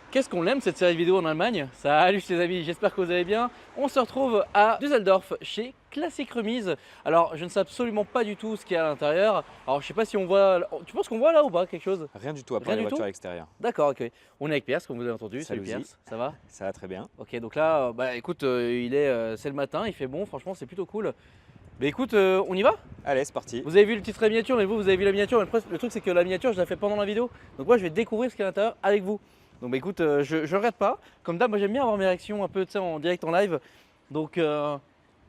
Qu'est-ce qu'on aime cette série vidéo en Allemagne? Salut les amis, j'espère que vous allez bien. On se retrouve à Düsseldorf chez Classic Remise. Alors je ne sais absolument pas du tout ce qu'il y a à l'intérieur. Alors je sais pas si on voit, tu penses qu'on voit là ou pas quelque chose? Rien du tout à part Rien les du voitures tout? à l'extérieur. D'accord, ok. On est avec Pierre, comme vous avez entendu. Salut Salut Pierre, Zi, ça va? ça va très bien. Ok, donc là, bah écoute, c'est le matin, il fait bon, franchement c'est plutôt cool. Mais écoute, on y va? Allez, c'est parti. Vous avez vu le titre et la miniature, mais vous avez vu la miniature. Mais le truc, c'est que la miniature, je la fais pendant la vidéo. Donc, moi, je vais découvrir ce qu'il y a à l'intérieur avec vous. Donc, bah, écoute, je ne regarde pas. Comme d'hab, moi, j'aime bien avoir mes réactions un peu en direct, en live. Donc,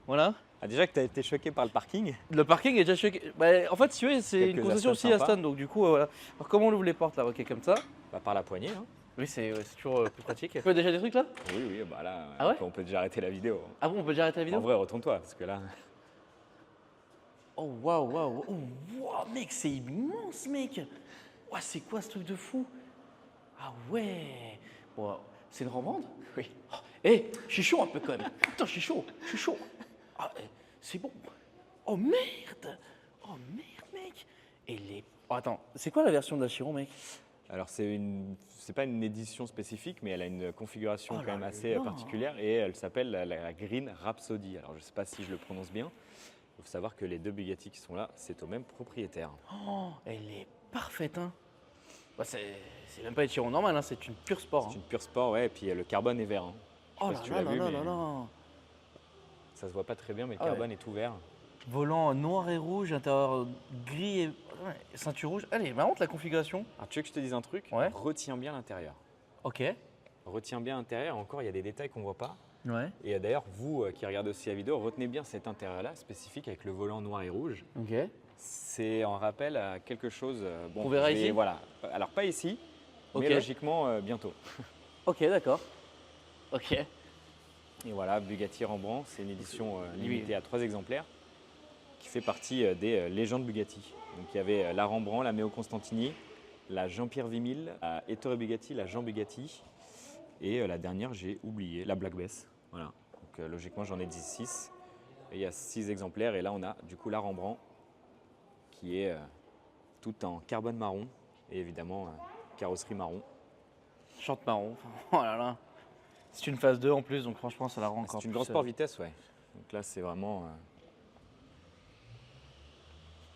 voilà. Ah, déjà que tu as été choqué par le parking. Le parking est déjà choqué. Bah, en fait, si tu veux, c'est une Quelques concession astuces aussi à sympas. Stan. Donc, du coup, voilà. Alors, comment on ouvre les portes là? Ok, comme ça. Bah, par la poignée. Hein. Oui, c'est toujours plus pratique. Tu peux déjà des trucs là? Oui, oui, bah là, Ah ouais? on peut déjà arrêter la vidéo. Ah bon, on peut déjà arrêter la vidéo? En vrai, retourne-toi, parce que là. Oh waouh, waouh, oh, waouh, mec, c'est immense, mec. Ouah, c'est quoi ce truc de fou? Ah ouais. Bon, c'est une romande? Oui. Oh, je suis chaud un peu quand même. Putain, je suis chaud, je suis chaud. Ah, c'est bon. Oh merde. Oh merde, mec. Et les. Oh, attends, c'est quoi la version de la Chiron, mec? Alors, c'est pas une édition spécifique, mais elle a une configuration Oh quand là même assez là. particulière et elle s'appelle la Green Rhapsody. Alors, je sais pas si je le prononce bien. Il faut savoir que les deux Bugatti qui sont là, c'est au même propriétaire. Oh, elle est parfaite, hein. Bah, c'est même pas une Chiron normale, hein, c'est une pure sport. C'est Hein. une pure sport, ouais, et puis le carbone est vert. Hein. Je sais Oh pas là si tu là l'as là vu, là mais là là. ça se voit pas très bien, mais le Ah ouais. carbone est tout vert. Volant noir et rouge, intérieur gris et ouais, ceinture rouge. Elle est marrante la configuration. Alors, tu veux que je te dise un truc? Ouais. Retiens bien l'intérieur. Ok. Retiens bien l'intérieur. Encore, il y a des détails qu'on ne voit pas. Ouais. Et d'ailleurs, vous qui regardez aussi la vidéo, retenez bien cet intérieur-là, spécifique avec le volant noir et rouge. Ok. C'est en rappel à quelque chose. Bon, On verra ici. Voilà. Alors, pas ici, Ok. mais logiquement bientôt. Ok, d'accord. Ok. Et voilà, Bugatti Rembrandt, c'est une édition Oui. limitée à 3 exemplaires qui fait partie des légendes Bugatti. Donc, il y avait la Rembrandt, la Meo Constantini, la Jean-Pierre Vimille, la Ettore Bugatti, la Jean Bugatti. Et la dernière, j'ai oublié, la Black Bess. Voilà. Donc logiquement, j'en ai 6. Et il y a 6 exemplaires. Et là, on a du coup la Rembrandt qui est tout en carbone marron. Et évidemment, carrosserie marron. Chante marron. Oh là là. C'est une phase 2 en plus, donc franchement, ça la rend encore C'est une plus. grande sport vitesse, ouais. Donc là, c'est vraiment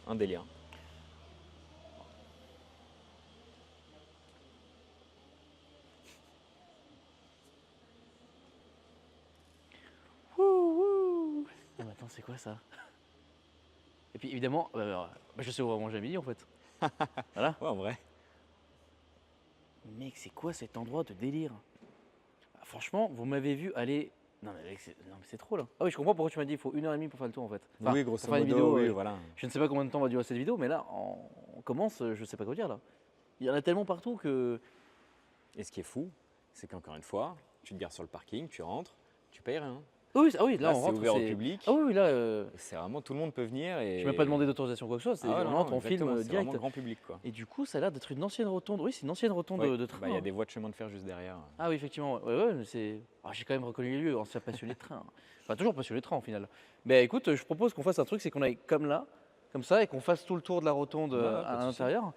un délire. Wouh, wouh. Ah, mais attends, c'est quoi ça? Et puis évidemment, je sais où on va manger à midi en fait. Voilà. Ouais, en vrai. Mec, c'est quoi cet endroit de délire? Ah, franchement, vous m'avez vu aller. Non mais, non, mais c'est trop là. Ah oui, je comprends pourquoi tu m'as dit il faut 1h30 pour faire le tour en fait. Enfin, Oui, pour grosso faire une modo, vidéo, oui, voilà. je ne sais pas combien de temps va durer cette vidéo, mais là, on commence, je sais pas quoi dire là. Il y en a tellement partout que. Et ce qui est fou, c'est qu'encore une fois, tu te gares sur le parking, tu rentres, tu payes rien. Oui, ah oui, là, Là, on c'est rentre. ouvert au public. Ah oui, oui, là, C'est vraiment tout le monde peut venir. Et... je n'ai même pas demandé d'autorisation ou quoi que ce soit. C'est Ah ouais, on non, entre, on exactement, filme c'est direct. vraiment grand public, quoi. Et du coup, ça a l'air d'être une ancienne rotonde. Oui, c'est une ancienne rotonde Ouais. de train. Il y a des voies de chemin de fer juste derrière. Ah oui, effectivement. Ouais, mais c'est. Ah, j'ai quand même reconnu les lieux. Ancien passionné de train. Enfin, toujours passionné de train au final. Mais écoute, je propose qu'on fasse un truc, c'est qu'on aille comme là, comme ça, et qu'on fasse tout le tour de la rotonde Ouais, à pas de souci. l'intérieur,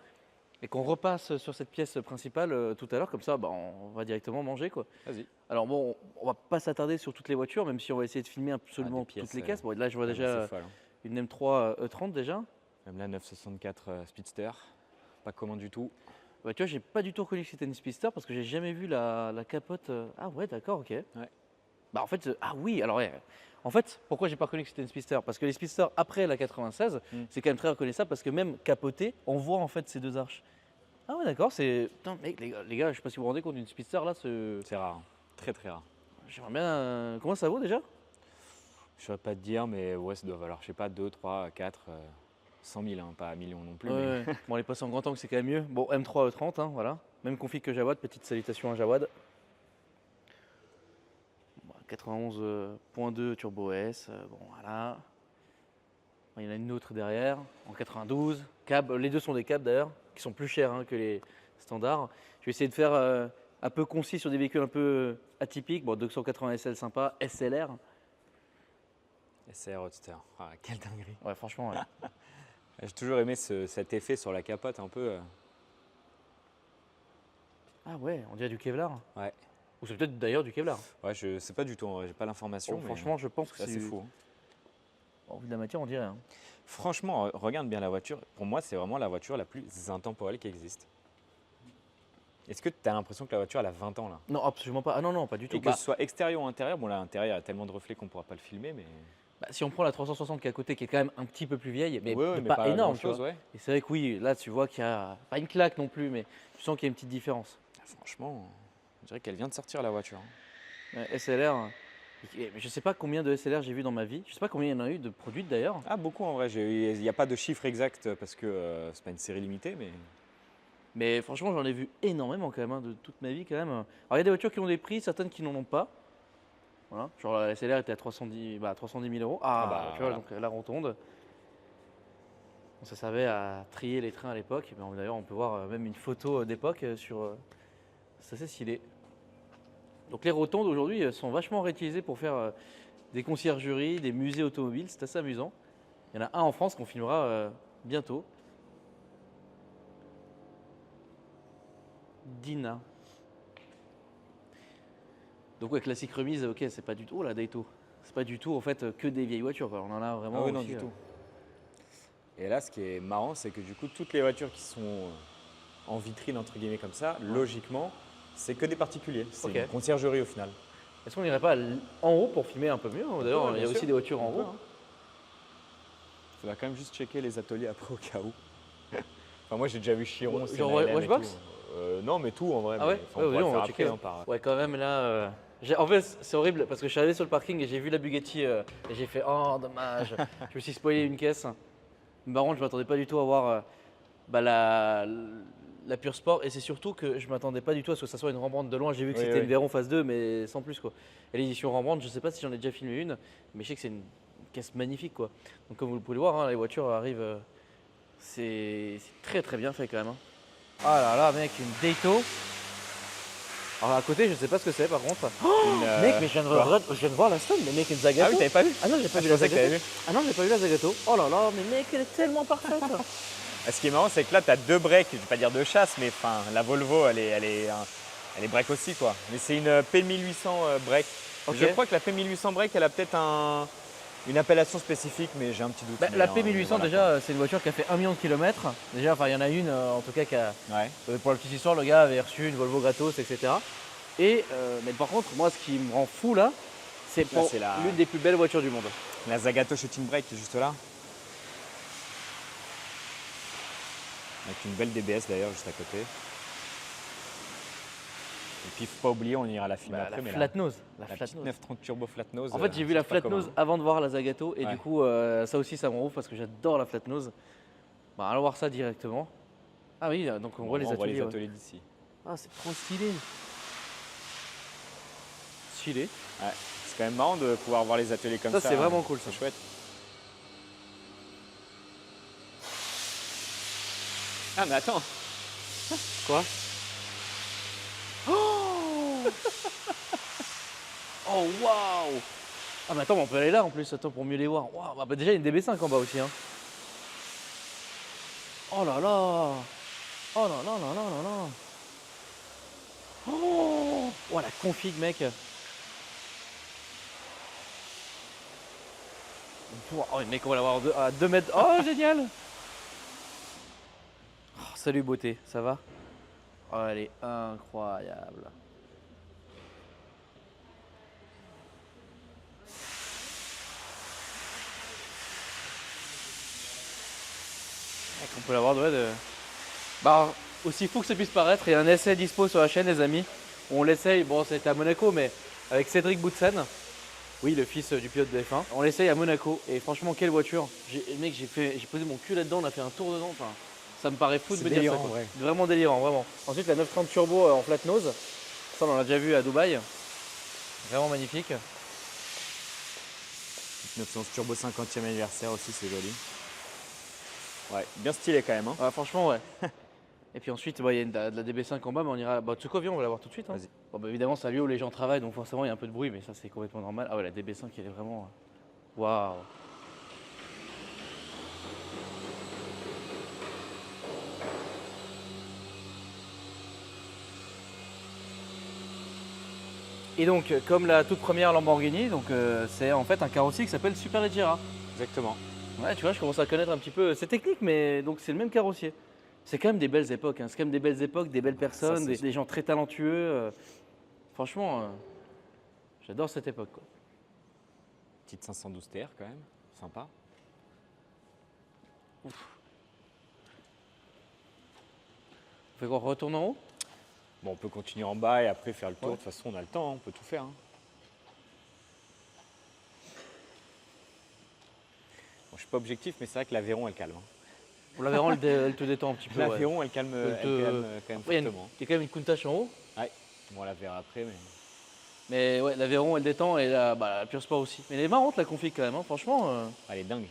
et qu'on repasse sur cette pièce principale tout à l'heure. Comme ça, bah, on va directement manger, quoi. Vas-y. Alors bon, on va pas s'attarder sur toutes les voitures, même si on va essayer de filmer absolument des pièces, toutes les caisses. Bon, là, je vois Ah, mais déjà c'est folle, hein. une M3 E30 déjà. Même là, 964 Speedster, pas commun du tout. Bah, tu vois, j'ai pas du tout reconnu que c'était une Speedster parce que j'ai jamais vu la capote. Ah ouais, d'accord, ok. Ouais. Bah en fait, ah oui, alors ouais. En fait, pourquoi j'ai pas reconnu que c'était une Speedster? Parce que les Speedsters après la 96, c'est quand même très reconnaissable parce que même capoté, on voit en fait ces deux arches. Ah ouais, d'accord, c'est. Putain, mec, les gars, je sais pas si vous vous rendez compte d'une Speedster là, C'est rare, hein. Très très rare. j'aimerais bien. Comment ça vaut déjà? Je ne saurais pas te dire, mais ouais, ça doit valoir, je sais pas, 2, 3, 4, 100 000, hein, pas millions non plus. Ouais, Mais... ouais. Bon, les passer en grand angle, c'est quand même mieux. Bon, M3 E30, hein, voilà. Même config que Jawad, petite salutation à Jawad. Bon, 91.2 Turbo S, bon voilà. Bon, il y en a une autre derrière, en 92. Cab, les deux sont des cabs d'ailleurs, qui sont plus chers hein, que les standards. Je vais essayer de faire un peu concis sur des véhicules un peu atypiques. Bon, 280 SL sympa, SLR. SR Roadster, ah, quelle dinguerie. Ouais, franchement, ouais. J'ai toujours aimé cet effet sur la capote un peu. Ah ouais, on dirait du Kevlar. Ouais. Ou c'est peut-être d'ailleurs du Kevlar. Ouais, je sais pas du tout, en vrai, j'ai pas l'information. Bon, Mais franchement, je pense que c'est assez fou, hein. Au vu de la matière, on dirait. Hein. Franchement, regarde bien la voiture. Pour moi, c'est vraiment la voiture la plus intemporelle qui existe. Est-ce que tu as l'impression que la voiture elle a 20 ans là? Non, absolument pas. Ah non, non, pas du tout. Et que ce soit extérieur ou intérieur, bon là, l'intérieur, il y a tellement de reflets qu'on pourra pas le filmer, mais. Si on prend la 360 qui est à côté, qui est quand même un petit peu plus vieille, mais, Ouais, mais pas énorme, grand tu chose, vois. ouais. Et c'est vrai que oui, là, tu vois qu'il y a pas une claque non plus, mais tu sens qu'il y a une petite différence. Franchement, on dirait qu'elle vient de sortir la voiture, hein. SLR, je sais pas combien de SLR j'ai vu dans ma vie. Je sais pas combien il y en a eu de produites d'ailleurs. Ah, beaucoup en vrai. Il n'y a pas de chiffre exact parce que c'est pas une série limitée, mais. Mais franchement, j'en ai vu énormément quand même, hein, de toute ma vie quand même. Alors il y a des voitures qui ont des prix, certaines qui n'en ont pas. Voilà. Genre la SLR était à 310 000 euros. Ah bah, tu vois, voilà. donc la rotonde. Ça servait à trier les trains à l'époque. D'ailleurs, on peut voir même une photo d'époque sur. C'est assez stylé. Donc les rotondes aujourd'hui sont vachement réutilisées pour faire des conciergeries, des musées automobiles. C'est assez amusant. Il y en a un en France qu'on filmera bientôt. Dina. Donc ouais, classique remise, ok, c'est pas du tout. Oh la Daito. C'est pas du tout en fait que des vieilles voitures. Quoi. On en a vraiment. Ah oui, non, aussi, du tout. Et là, ce qui est marrant, c'est que du coup, toutes les voitures qui sont en vitrine, entre guillemets, comme ça, logiquement, c'est que des particuliers. C'est Ok. une conciergerie au final. Est-ce qu'on n'irait pas en haut pour filmer un peu mieux? D'ailleurs, ouais, il y bien a aussi sûr. des voitures en On peut, haut. hein. Faudra quand même juste checker les ateliers après au cas où. Enfin, moi, j'ai déjà vu Chiron, Genre CNLM et Watchbox? tout. Non, mais tout en vrai. Ah ouais? mais, enfin, Ouais, on pourra oui, le on faire va après, checker. hein, par. Ouais, quand même là. En fait, c'est horrible parce que je suis arrivé sur le parking et j'ai vu la Bugatti et j'ai fait oh dommage. Je me suis spoilé une caisse. Mais par contre, je m'attendais pas du tout à voir la Pure Sport et c'est surtout que je m'attendais pas du tout à ce que ça soit une Rembrandt de loin. J'ai vu que Oui, c'était oui. une Véron phase 2, mais sans plus quoi. Et l'édition Rembrandt, je sais pas si j'en ai déjà filmé une, mais je sais que c'est une caisse magnifique quoi. Donc comme vous le pouvez le voir, hein, les voitures arrivent. C'est très très bien fait quand même. Hein. Ah là là, mec, une Daito. Alors à côté, je sais pas ce que c'est par contre. Mec, mais je viens de voir la Stone, mais mec, une Zagato. Ah oui, t'avais pas vu? Ah non, j'ai pas Ah, vu je la pensais que Zagato. t'avais vu. Ah non, j'ai pas vu la Zagato. Oh là là, mais mec, elle est tellement parfaite. Ah, ce qui est marrant, c'est que là, tu as deux breaks, je vais pas dire de chasse, mais enfin, la Volvo, elle est break aussi, quoi. Mais c'est une P1800 break. Ok. Je crois que la P1800 break, elle a peut-être une appellation spécifique, mais j'ai un petit doute. Mais, La P1800 voilà, déjà, c'est une voiture qui a fait 1 million de kilomètres. Déjà, enfin, il y en a une en tout cas qui a. quoi. Ouais. Pour la petite histoire, le gars avait reçu une Volvo gratos, etc. Et mais par contre, moi, ce qui me rend fou là, c'est Là, pour c'est la- l'une des plus belles voitures du monde. La Zagato Shooting Brake qui est juste là. Avec une belle DBS d'ailleurs juste à côté. Et puis, faut pas oublier, on ira la filmer après, La mais flat nose. la flat petite nose. 930 Turbo Flat Nose. En fait, j'ai vu c'est la pas flat nose commun. avant de voir la Zagato et Ouais. du coup, ça aussi, ça me rend ouf parce que j'adore la flat nose. Bah, allons voir ça directement. Ah oui, donc on voit les ateliers. Ouais. ateliers d'ici. Ah, c'est trop stylé. Stylé. Ouais. C'est quand même marrant de pouvoir voir les ateliers comme ça. Ça, c'est vraiment cool, C'est ça. chouette. Ah, mais attends. Quoi? Oh Oh waouh! Ah mais attends, mais on peut aller là en plus, attends pour mieux les voir. Waouh, bah déjà il y a une DB5 en bas aussi. Hein. Oh là là! Oh là là là là là là! Oh la config mec! Oh mec, on va l'avoir à 2 mètres. Oh génial! Oh, salut beauté, ça va? Oh elle est incroyable. On peut l'avoir de. Bah, aussi fou que ça puisse paraître, il y a un essai dispo sur la chaîne, les amis. On l'essaye, bon, c'était à Monaco, mais avec Cédric Boutsen, oui, le fils du pilote de F1. On l'essaye à Monaco, et franchement, quelle voiture! Mec, j'ai posé mon cul là-dedans, on a fait un tour dedans. Enfin, ça me paraît fou de C'est me dire ça. délirant, Quoi. ouais. Vraiment délirant, vraiment. Ensuite, la 930 Turbo en flat nose, ça, on en a déjà vu à Dubaï. Vraiment magnifique. 911 Turbo 50e anniversaire aussi, c'est joli. Ouais, bien stylé quand même. Hein. Ah, franchement, ouais. Et puis ensuite, il y a de la DB5 en bas, mais on ira. Bah, tu sais quoi, viens, on va la voir tout de suite. Hein. Vas-y. Bon, bah, évidemment, c'est un lieu où les gens travaillent, donc forcément, il y a un peu de bruit, mais ça, c'est complètement normal. Ah ouais, la DB5, elle est vraiment. Waouh! Et donc, comme la toute première Lamborghini, donc c'est en fait un carrossier qui s'appelle Superleggera. Exactement. Ouais, tu vois, je commence à connaître un petit peu ces techniques, mais donc c'est le même carrossier. C'est quand même des belles époques, hein. C'est quand même des belles époques, des belles Ça, personnes, c'est des gens très talentueux. Franchement, j'adore cette époque, quoi. petite 512 TR quand même, sympa. On fait quoi, on retourne en haut? Bon, on peut continuer en bas et après faire le tour. Ouais. De toute façon, on a le temps, hein, on peut tout faire. Hein. Bon, je suis pas objectif, mais c'est vrai que l'Aveyron, elle calme. Hein. Pour l'Aveyron, elle te détend un petit peu. Ouais. L'Aveyron, elle calme, Elle te- elle calme quand même Après, fortement. il y a quand même une Countach en haut. Ouais, bon, on la verra après, mais Mais ouais, l'Aveyron, elle détend et la Pure Sport aussi. Mais elle est marrante la config quand même, hein. Franchement. elle est dingue.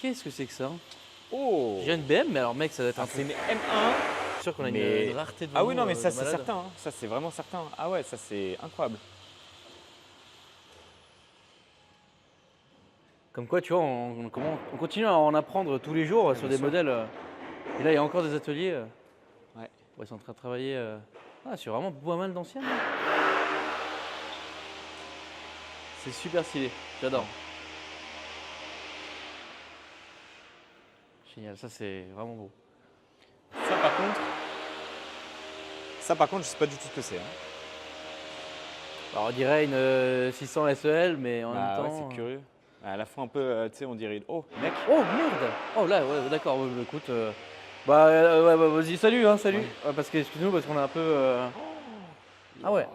Qu'est-ce que c'est que ça? Oh, J'ai une BM, mais alors mec, ça doit être un c'est truc. une M1. C'est sûr qu'on a Mais- une rareté de Ah oui, non, mais de ça, c'est malade. certain. Hein. Ça, c'est vraiment certain. Ah ouais, ça, c'est incroyable. Comme quoi, tu vois, on continue à en apprendre tous les jours sur bien des sûr. modèles. Et là, il y a encore des ateliers. Ouais. Ils sont en train de travailler sur vraiment pas mal d'anciens. C'est super stylé, j'adore. Génial, ça c'est vraiment beau. Ça, par contre, je sais pas du tout ce que c'est. Hein. Alors, on dirait une 600 SEL, mais en Bah même ouais, temps. c'est curieux. À la fois un peu, tu sais, on dirait. Oh, mec. Oh merde! Oh là, ouais, d'accord, ouais, bah, écoute. Vas-y, salut, hein, salut. Ouais. Parce que, excuse-nous, parce qu'on a un peu. Ah ouais,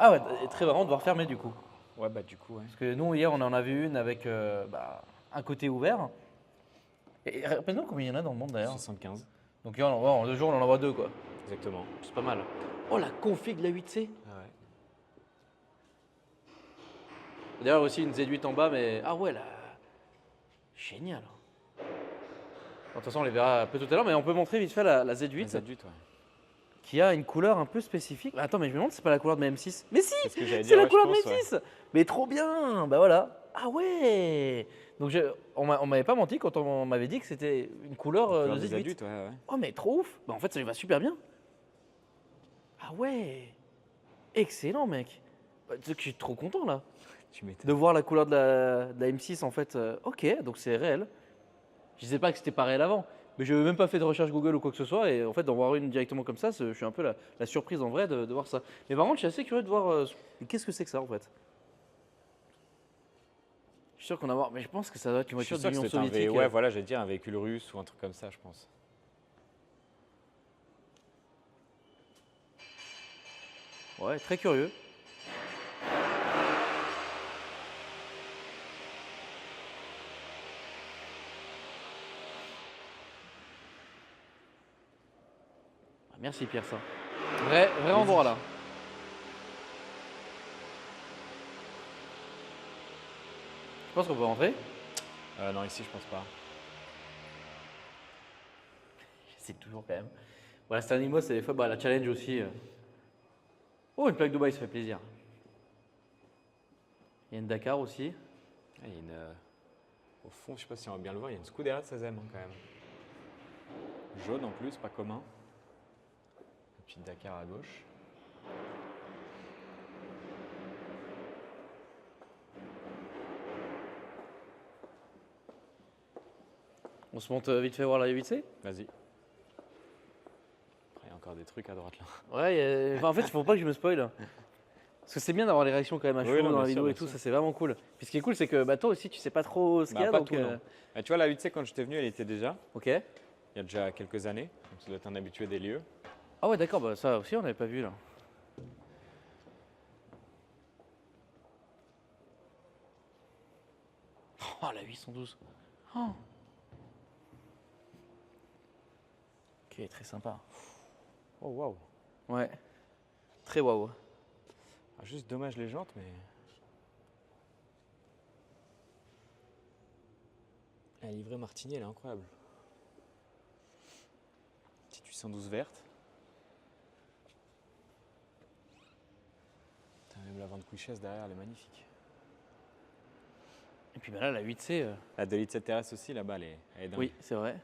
très marrant de devoir fermer du coup. Ouais, bah du coup, ouais. Parce que nous, hier, on en a vu une avec un côté ouvert. Et rappelle-nous combien il y en a dans le monde d'ailleurs. 75. Donc en 2 jours, on en envoie 2 quoi. Exactement. C'est pas mal. Oh la config de la 8C. Ah ouais. D'ailleurs aussi une Z8 en bas, mais ah ouais là, génial. Bon, de toute façon, on les verra un peu tout à l'heure, mais on peut montrer vite fait la Z8 Les adultes, ouais. qui a une couleur un peu spécifique. Attends, mais je me demande si c'est pas la couleur de ma M6. Mais si, C'est ce que j'allais c'est dire, la ouais, couleur de je ma pense, M6. Mais trop bien. Bah voilà. Ah ouais. Donc on m'avait pas menti quand on m'avait dit que c'était une couleur La de couleur des Z8. adultes, ouais, ouais. Oh mais trop ouf. Bah en fait, ça lui va super bien. Ah ouais. Excellent mec. Bah, tu sais que je suis trop content là. Tu m'étonnes. De voir la couleur de la M6 en fait. Ok, donc c'est réel. Je disais pas que c'était pas réel avant, mais je n'avais même pas fait de recherche Google ou quoi que ce soit, et en fait d'en voir une directement comme ça, je suis un peu la surprise en vrai de voir ça. Mais par contre, je suis assez curieux de voir qu'est-ce que c'est que ça en fait. Je suis sûr qu'on a voir, mais je pense que ça doit être une Je suis voiture de sûr que l'Union c'était un soviétique. ouais, voilà, j'allais dire un véhicule russe ou un truc comme ça, je pense. Ouais, très curieux. Ah, merci Pierre, ça. Vrai endroit là. Je pense qu'on peut rentrer. Non, ici, je pense pas. C'est toujours quand même. Voilà, cette animaux, c'est des fois la challenge aussi. Oh, une plaque Dubaï, ça fait plaisir. Il y a une Dakar aussi. Ah, il y a une, au fond, je sais pas si on va bien le voir, il y a une Scuderia 16M hein, quand même. Jaune en plus, pas commun. Une petite Dakar à gauche. On se monte vite fait voir la 8C. Vas-y. Après, il y a encore des trucs à droite là. Ouais, enfin, en fait, il faut pas que je me spoil. Parce que c'est bien d'avoir les réactions quand même à Oui, chaud non, dans la bien vidéo sûr, et bien tout, sûr. ça c'est vraiment cool. Puis ce qui est cool, c'est que toi aussi, tu sais pas trop ce qu'il y a. Pas Donc, tout, non. Tu vois, la 8C, quand j'étais venu, elle était déjà, Ok. il y a déjà quelques années. Donc ça doit être un habitué des lieux. Ah ouais, d'accord, bah, ça aussi, on n'avait pas vu là. Oh, la 812. Oh. Ok, très sympa. Oh, waouh. Ouais. Très waouh. Ah, juste dommage les jantes, mais. La livrée Martini, elle est incroyable. Petite 812 verte. T'as même la vente Quichès derrière, elle est magnifique. Et puis bah là, la 8C. La 2 litres 7 RS aussi, là-bas, elle est dingue. Oui, c'est vrai.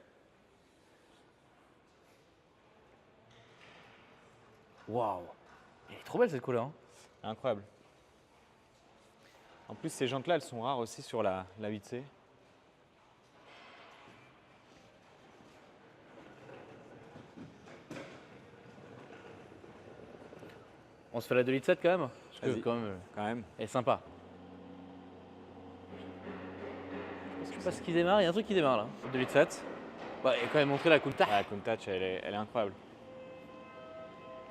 Waouh. Elle est trop belle cette couleur. Hein. Incroyable. En plus, ces jantes-là, elles sont rares aussi sur la 8C. On se fait la 2 litres 7 quand même. Parce que Vas-y. quand même, Quand même. elle est sympa. Je sais pas ce qui démarre, il y a un truc qui démarre là. 2 litres 7. Bah, il a quand même montré la Countach. La Countach, elle est incroyable.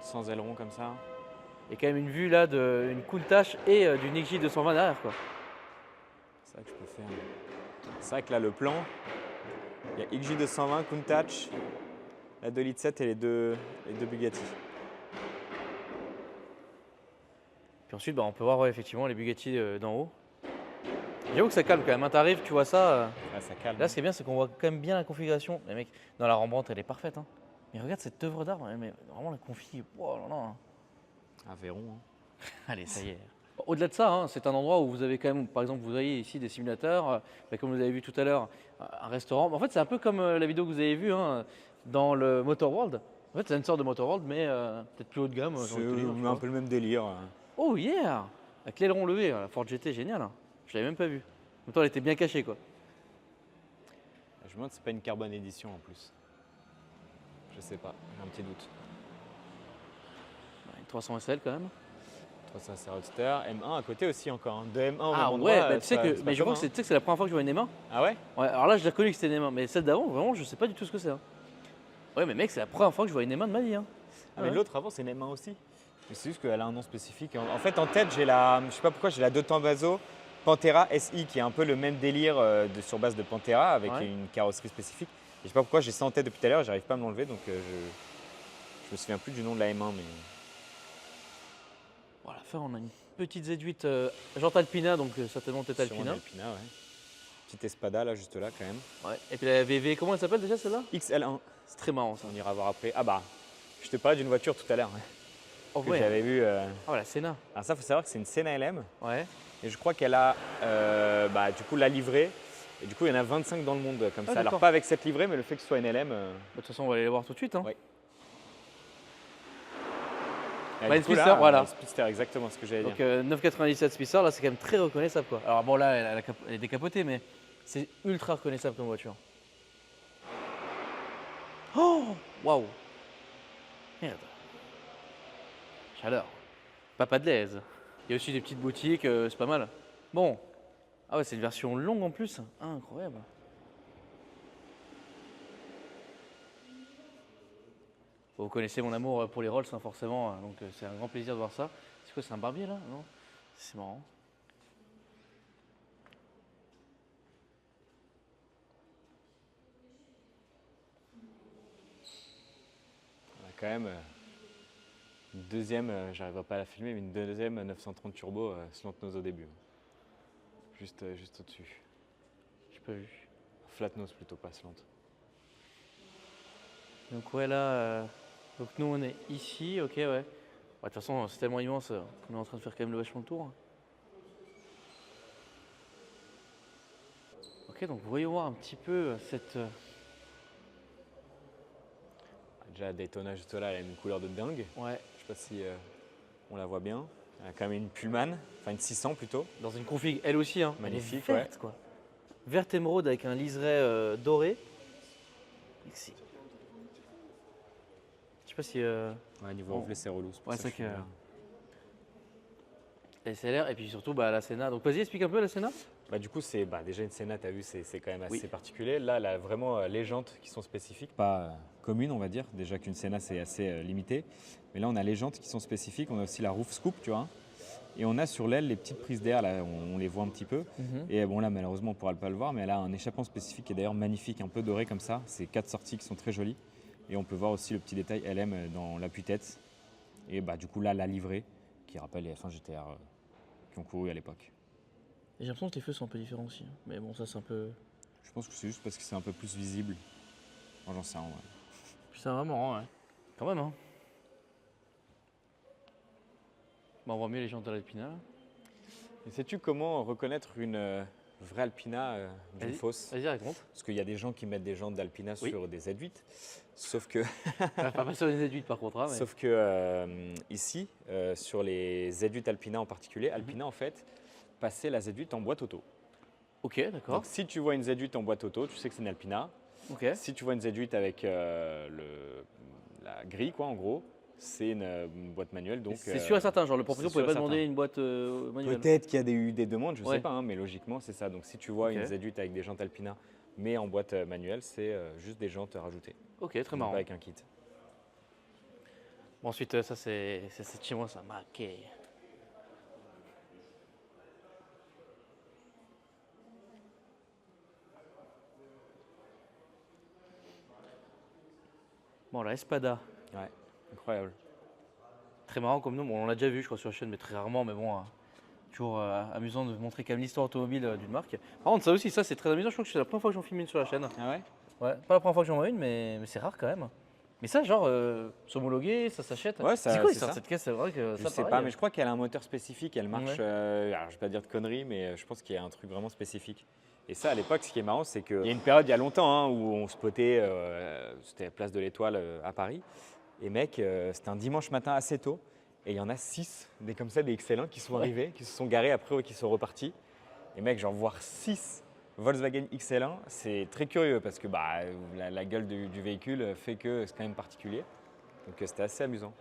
Sans aileron comme ça. Il y a quand même une vue là d'une Countach et d'une XJ220 derrière quoi. C'est ça que je peux faire. C'est vrai que là, le plan, il y a XJ220, Countach, la 2 litres 7 et les deux Bugatti. Puis ensuite, bah, on peut voir ouais, effectivement les Bugatti d'en haut. J'avoue que ça calme quand même. Hein. T'arrives, tu vois ça. Là, ça calme. Là, ce qui est bien, c'est qu'on voit quand même bien la configuration. Les mecs, dans la Rembrandt, elle est parfaite. Hein. Mais regarde cette œuvre d'art, mais vraiment la config. Oh là là. Un Véron. Hein. Allez, ça y est. Au-delà de ça, hein, c'est un endroit où vous avez quand même, par exemple, vous voyez ici des simulateurs, bah, comme vous avez vu tout à l'heure, un restaurant. En fait, c'est un peu comme la vidéo que vous avez vue hein, dans le Motor World. En fait, c'est une sorte de Motor World, mais peut-être plus haut de gamme. C'est j'ai envie de te dire, tu un vois. peu le même délire. Oh yeah! Avec l'aileron levé, la Ford GT, génial. Hein. Je l'avais même pas vu. En même temps, elle était bien cachée, quoi. Je me demande si c'est pas une Carbone Edition en plus. Je sais pas, j'ai un petit doute. Une 300 SL quand même. 300 c'est Roadster, M1 à côté aussi encore. Hein. De M1 au Ah même ouais, endroit, bah, tu sais c'est que, pas mais je crois commun, que c'est la première fois que je vois une M1. Ah ouais? Ouais, alors là, j'ai reconnu que c'était une M1, mais celle d'avant, vraiment, je sais pas du tout ce que c'est. Hein. Ouais, mais mec, c'est la première fois que je vois une M1 de ma vie. Hein. Ah mais Ouais. l'autre avant c'est une M1 aussi. Mais c'est juste qu'elle a un nom spécifique. En fait en tête j'ai la, je sais pas pourquoi j'ai la Dotambazo Pantera SI qui est un peu le même délire sur base de Pantera avec Ouais. une carrosserie spécifique. Et je sais pas pourquoi j'ai ça en tête depuis tout à l'heure, j'arrive pas à me l'enlever donc je me souviens plus du nom de la M1 mais. Bon, à la fin, on a une petite Z8 jante Alpina, donc certainement peut-être Sûrement une Alpina. Alpina, ouais. Petite Espada là juste là quand même. Ouais. Et puis la VV, comment elle s'appelle déjà celle-là? XL1, C'est très marrant ça. on ira voir après. Ah bah, je te parlais d'une voiture tout à l'heure Oh que ouais. j'avais vu. Ah ouais, la Senna. Alors ça faut savoir que c'est une Senna LM. Ouais. Et je crois qu'elle a bah, du coup la livrée. Et du coup, il y en a 25 dans le monde comme Ah, ça. Alors d'accord. pas avec cette livrée, mais le fait que ce soit une LM. Bah, de toute façon, on va aller les voir tout de suite. Hein. Ouais. Bah, une Speedster, voilà. Une Speedster, exactement ce que j'allais Donc dire. 997 Speedster, là c'est quand même très reconnaissable quoi. Alors bon là elle est décapotée mais c'est ultra reconnaissable comme voiture. Oh waouh. Merde. Chaleur. Papa de l'aise. Il y a aussi des petites boutiques, c'est pas mal. Bon. Ah ouais c'est une version longue en plus. Ah, incroyable. Bon, vous connaissez mon amour pour les Rolls hein, forcément, donc c'est un grand plaisir de voir ça. C'est quoi, c'est un barbier là? Non? C'est marrant. On a quand même une deuxième, j'arriverai pas à la filmer, mais une deuxième 930 turbo slant nose au début. Juste au-dessus. J'ai pas vu. Flat nose plutôt, pas slant. Donc ouais là, donc nous on est ici, ok ouais. Ouais, de toute façon c'est tellement immense qu'on est en train de faire quand même le vachement le tour. Ok donc voyons voir un petit peu cette... Déjà Daytona juste là, elle a une couleur de dingue. Ouais, Je sais pas si on la voit bien. Elle a quand même une Pullman, enfin une 600 plutôt. dans une config elle aussi hein. Magnifique, Elle est verte quoi. Verte émeraude avec un liseré doré. Ici. Je sais pas si... Ouais, niveau Oh. reflet c'est relou. pour Ouais, ça c'est je suis que- là. La SLR et puis surtout bah, la Senna. Donc vas-y explique un peu la Senna. Bah, du coup, c'est déjà une Senna, tu as vu, c'est quand même assez Oui. particulier. Là, elle a vraiment les jantes qui sont spécifiques, pas communes, on va dire. Déjà qu'une Senna, c'est assez limité. Mais là, on a les jantes qui sont spécifiques. On a aussi la roof scoop, tu vois. Et on a sur l'aile les petites prises d'air, là, on les voit un petit peu. Et bon, là, malheureusement, on ne pourra pas le voir, mais elle a un échappement spécifique qui est d'ailleurs magnifique, un peu doré comme ça. C'est 4 sorties qui sont très jolies. Et on peut voir aussi le petit détail LM dans l'appui-tête. Et bah, du coup, là, la livrée, qui rappelle les F1 GTR qui ont couru à l'époque. Et j'ai l'impression que les feux sont un peu différents aussi. Hein. Mais bon ça c'est un peu... Je pense que c'est juste parce que c'est un peu plus visible. Moi, j'en sais rien, ouais. C'est vraiment marrant ouais. Quand même hein. Bah, on voit mieux les jantes à l'Alpina. Et sais-tu comment reconnaître une vrai Alpina d'une Vas-y. fausse. Vas-y, raconte. Parce qu'il y a des gens qui mettent des jantes d'Alpina Oui. sur des Z8. Sauf que, Pas sur les Z8 par contre. Hein, mais... sauf que ici, sur les Z8 Alpina en particulier, Alpina en fait passait la Z8 en boîte auto. Ok, d'accord. Donc si tu vois une Z8 en boîte auto, tu sais que c'est une Alpina. Ok. Si tu vois une Z8 avec la grille, quoi, en gros, c'est une boîte manuelle. Donc, C'est sûr et certain, genre le c'est propriétaire sûr pouvait et pas demander certain. une boîte manuelle. Peut-être qu'il y a eu des demandes, je ne Ouais. sais pas, hein, mais logiquement, c'est ça. Donc si tu vois Ok. une Z8 avec des jantes Alpina, mais en boîte manuelle, c'est juste des jantes rajoutées. Ok, très Donc marrant. pas avec un kit. Bon, ensuite, ça c'est de chez moi, ça m'a marqué. Bon, la Espada. Ouais, incroyable. Très marrant comme nom. Bon, on l'a déjà vu, je crois, sur la chaîne, mais très rarement. Mais bon, toujours amusant de montrer quand même l'histoire automobile d'une marque. Par contre, ça aussi, ça c'est très amusant. Je crois que c'est la première fois que j'en filme une sur la chaîne. Ah ouais? Ouais, pas la première fois que j'en vois une, mais c'est rare quand même. Mais ça, genre, s'homologuer, ça s'achète. Ouais, C'est ça- quoi c'est l'histoire de ça. cette caisse? C'est vrai que Je ça, sais pareil. pas, mais je crois qu'elle a un moteur spécifique, elle marche, Ouais. alors je vais pas dire de conneries, mais je pense qu'il y a un truc vraiment spécifique. Et ça, à l'époque, ce qui est marrant, c'est qu'il y a une période, il y a longtemps, hein, où on spotait, c'était la place de l'Étoile à Paris. Et mec, c'était un dimanche matin assez tôt, et il y en a 6, des comme ça, des excellents, qui sont arrivés, qui se sont garés après, qui sont repartis. Et mec, genre voir 6 Volkswagen XL1, c'est très curieux, parce que bah, la gueule du véhicule fait que c'est quand même particulier. Donc c'était assez amusant.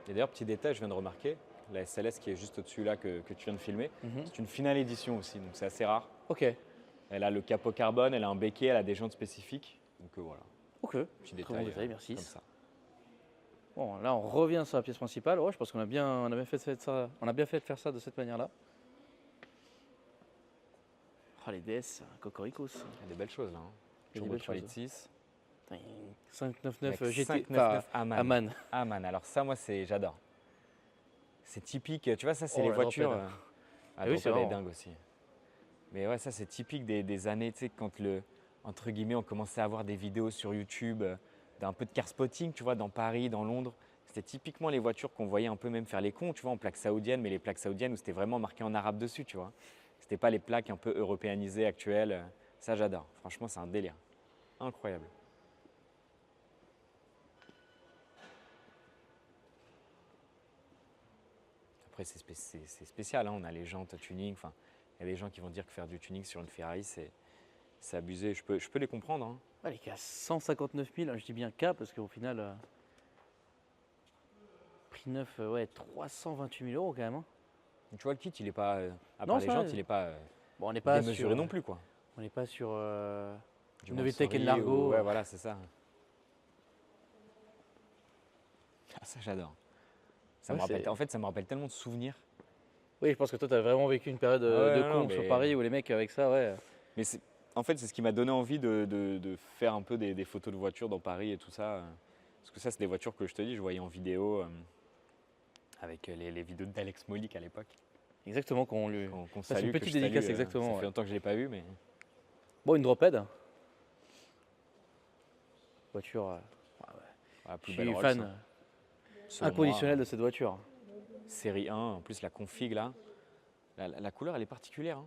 Et d'ailleurs, petit détail, je viens de remarquer, la SLS qui est juste au-dessus là que tu viens de filmer, Mhm. c'est une finale édition aussi, donc c'est assez rare. Ok, Elle a le capot carbone, elle a un béquet, elle a des jantes spécifiques. Donc voilà, ok. petit Très détail, bon détail, merci. comme ça. Bon, là, on revient sur la pièce principale. Ouais, je pense qu'on a bien fait ça. On a bien fait de faire ça de cette manière-là. Ah, les DS, Cocorico's. Il y a des belles choses là. Hein. Il y a des Turbo belles 3 choses. litres 6. Putain, 599 Mec, GT. 599 Aman. Aman. Aman, alors ça, moi, j'adore. C'est typique, tu vois, ça, c'est Oh, les la voitures. Drophead. Ah, Ah oui, c'est Drophead est marrant. dingue aussi. Mais ouais, ça, c'est typique des années, tu sais, quand entre guillemets, on commençait à avoir des vidéos sur YouTube d'un peu de car spotting, tu vois, dans Paris, dans Londres. C'était typiquement les voitures qu'on voyait un peu même faire les cons, tu vois, en plaques saoudiennes, mais les plaques saoudiennes où c'était vraiment marqué en arabe dessus, tu vois. C'était pas les plaques un peu européanisées actuelles. Ça, j'adore. Franchement, c'est un délire. Incroyable. Après, c'est spécial, hein. On a les jantes tuning. Enfin, il y a des gens qui vont dire que faire du tuning sur une Ferrari, c'est abusé. Je peux les comprendre. Hein. Ah, les cas 159 000, je dis bien K parce qu'au final, prix neuf, ouais, 328 000 € quand même. Hein. Tu vois, le kit, il est pas, à Non, part les ça, jantes, il n'est pas bon, on n'est pas démesuré sur, non plus, quoi. on n'est pas sur Du une VTEC et Mansory Largo. Ouais, voilà, c'est ça. Ah, ça, j'adore. Ça me Ouais, rappelle, c'est- en fait, ça me rappelle tellement de souvenirs. Oui, je pense que toi, tu as vraiment vécu une période Ah ouais, de non, con non, sur mais- Paris où les mecs avec ça, ouais. Mais en fait, c'est ce qui m'a donné envie de faire un peu des photos de voitures dans Paris et tout ça. Parce que ça, c'est des voitures que je te dis, je voyais en vidéo avec les vidéos d'Alex Molik à l'époque. Exactement, qu'on lui. Qu'on Ça, c'est une salue, que petite je salue, dédicace, exactement, Ça ouais. fait longtemps que je ne l'ai pas vu, mais Bon, une Drophead. Voiture. la plus Je belle suis Rolls, fan hein. Selon inconditionnel moi, de cette voiture. série 1, en plus la config là, la couleur elle est particulière. Hein.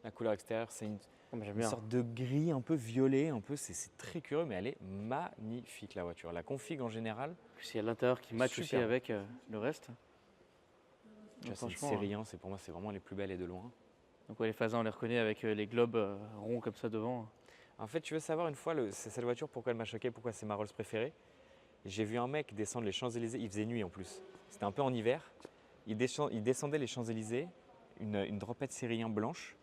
La couleur extérieure, c'est Oh, mais j'aime une bien. sorte de gris un peu violet, un peu, c'est très curieux, mais elle est magnifique la voiture. La config en général, Puis il y a l'intérieur qui match aussi Super. avec le reste. tu Donc, vois, c'est une franchement, série 1, pour moi c'est vraiment les plus belles et de loin. donc ouais, les Fasins, on les reconnaît avec les globes ronds comme ça devant. En fait, tu veux savoir une fois, c'est cette voiture, pourquoi elle m'a choqué, pourquoi c'est ma Rolls préférée. J'ai vu un mec descendre les Champs-Élysées, il faisait nuit en plus. C'était un peu en hiver. Il descendait les Champs-Élysées, une dropette série 1 blanche,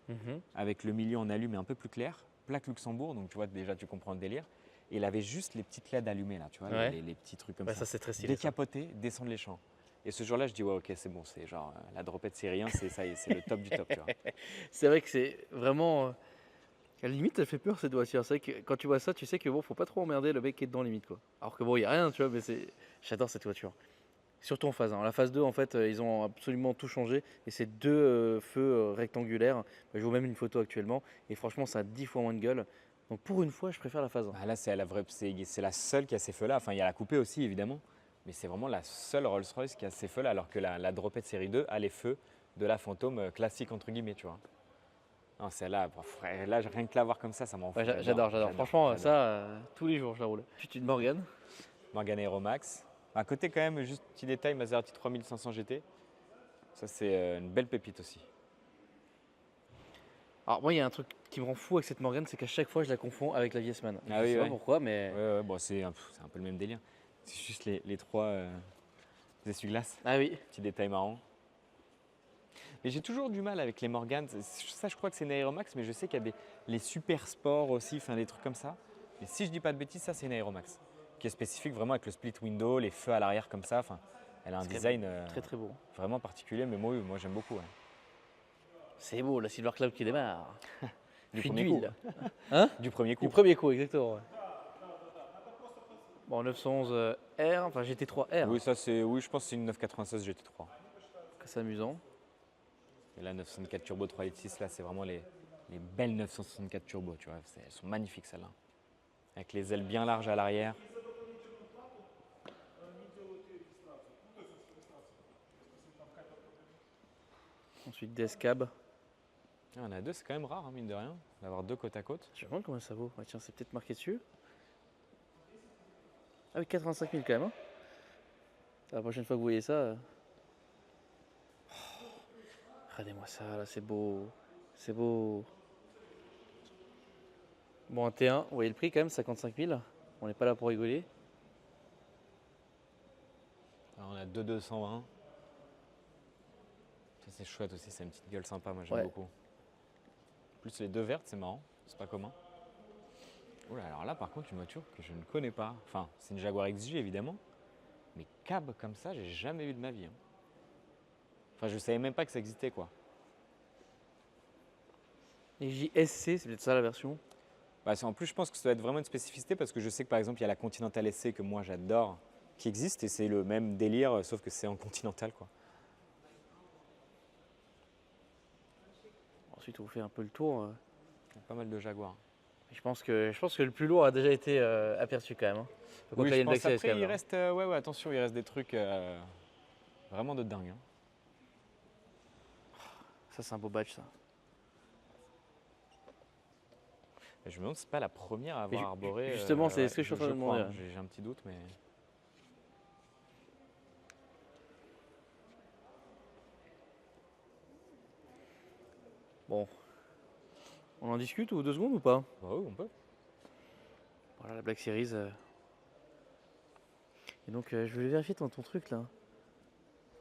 avec le milieu en alu mais un peu plus clair, plaque Luxembourg, donc tu vois déjà tu comprends le délire. Et il avait juste les petites LED allumées là, tu vois, Ouais. les petits trucs comme Bah, ça. ça, c'est très stylé. Ça. Décapoté, descendre les champs. Et ce jour-là, je dis ouais ok c'est bon, c'est genre la dropette série 1, c'est ça, c'est le top du top, tu vois. C'est vrai que c'est vraiment. À la limite, elle fait peur cette voiture. C'est vrai que quand tu vois ça, tu sais que bon, faut pas trop emmerder le mec qui est dedans, limite quoi. Alors que bon, il y a rien, tu vois, mais c'est. J'adore cette voiture. Surtout en phase 1. La phase 2, en fait, ils ont absolument tout changé. Et c'est deux feux rectangulaires. Bah, je vois même une photo actuellement. Et franchement, ça a 10 fois moins de gueule. Donc pour une fois, je préfère la phase 1. Bah, là c'est la seule qui a ces feux-là. Enfin il y a la coupée aussi évidemment, mais c'est vraiment la seule Rolls-Royce qui a ces feux-là, alors que la dropette série 2 a les feux de la Phantom classique entre guillemets, tu vois. Non, celle-là, bon, frère, là, rien que la voir comme ça m'en fout. Ouais, j'adore. Franchement, ça, tous les jours, je la roule. Juste une Morgane. Morgane Aeromax. À côté, quand même, juste petit détail, Maserati 3500 GT. Ça, c'est une belle pépite aussi. Alors, moi, il y a un truc qui me rend fou avec cette Morgane, c'est qu'à chaque fois, je la confonds avec la Viesman. Ah Je oui, sais pas ouais. pourquoi, mais. Ouais, bon, c'est un peu le même délire. C'est juste les trois essuie-glaces. Ah oui. Petit détail marrant. Mais j'ai toujours du mal avec les Morgane. Ça, je crois que c'est une Aeromax, mais je sais qu'il y a les super sports aussi, enfin des trucs comme ça. Et si je dis pas de bêtises, ça, c'est une Aeromax. Qui est spécifique vraiment avec le split window, les feux à l'arrière comme ça. Enfin, elle a un C'est design très beau. vraiment particulier, mais moi j'aime beaucoup. Ouais. C'est beau, la Silver Cloud qui démarre. Du Fuite premier d'huile. coup. Hein? Du premier coup. Du premier coup, exactement. Ouais. Bon, 911 R, enfin GT3 R. Oui, je pense que c'est une 996 GT3. C'est amusant. Et là, 964 Turbo 3.6, là, c'est vraiment les belles 964 Turbo, tu vois. Elles sont magnifiques, celles-là. Avec les ailes bien larges à l'arrière. Ensuite, DS-Cab. Il y en a deux, c'est quand même rare, hein, mine de rien, d'avoir deux côte à côte. Je me demande combien ça vaut. Ah, tiens, c'est peut-être marqué dessus. Ah oui, 85 000 quand même. Hein. La prochaine fois que vous voyez ça. Regardez-moi ça, là, c'est beau. C'est beau. Bon, un T1, vous voyez le prix quand même, 55 000. On n'est pas là pour rigoler. Alors, on a deux 220. Ça, c'est chouette aussi, c'est une petite gueule sympa, moi j'aime Ouais. beaucoup. En plus, les deux vertes, c'est marrant, c'est pas commun. Oula, alors là, par contre, une voiture que je ne connais pas. Enfin, c'est une Jaguar XJ évidemment. Mais cab comme ça, j'ai jamais vu de ma vie. Hein. Enfin, je savais même pas que ça existait, quoi. Les JSC, c'est peut-être ça la version. Bah, en plus, je pense que ça doit être vraiment une spécificité parce que je sais que par exemple, il y a la Continental SC que moi j'adore qui existe et c'est le même délire sauf que c'est en Continental, quoi. Ensuite, on vous fait un peu le tour. Il y a pas mal de Jaguar. Je pense que le plus lourd a déjà été aperçu quand même. Hein. Oui, je pense Series, après, quand même, il là. reste, ouais, attention, il reste des trucs vraiment de dingue. Hein. Ça, c'est un beau badge, ça. Et je me demande si c'est pas la première à Mais avoir arboré. justement, c'est ce que je suis en train de crois, demander, hein. J'ai un petit doute, mais. Bon. On en discute ou 2 secondes ou pas? Bah oui, on peut. Voilà la Black Series. Et donc, je vais vérifier ton truc là.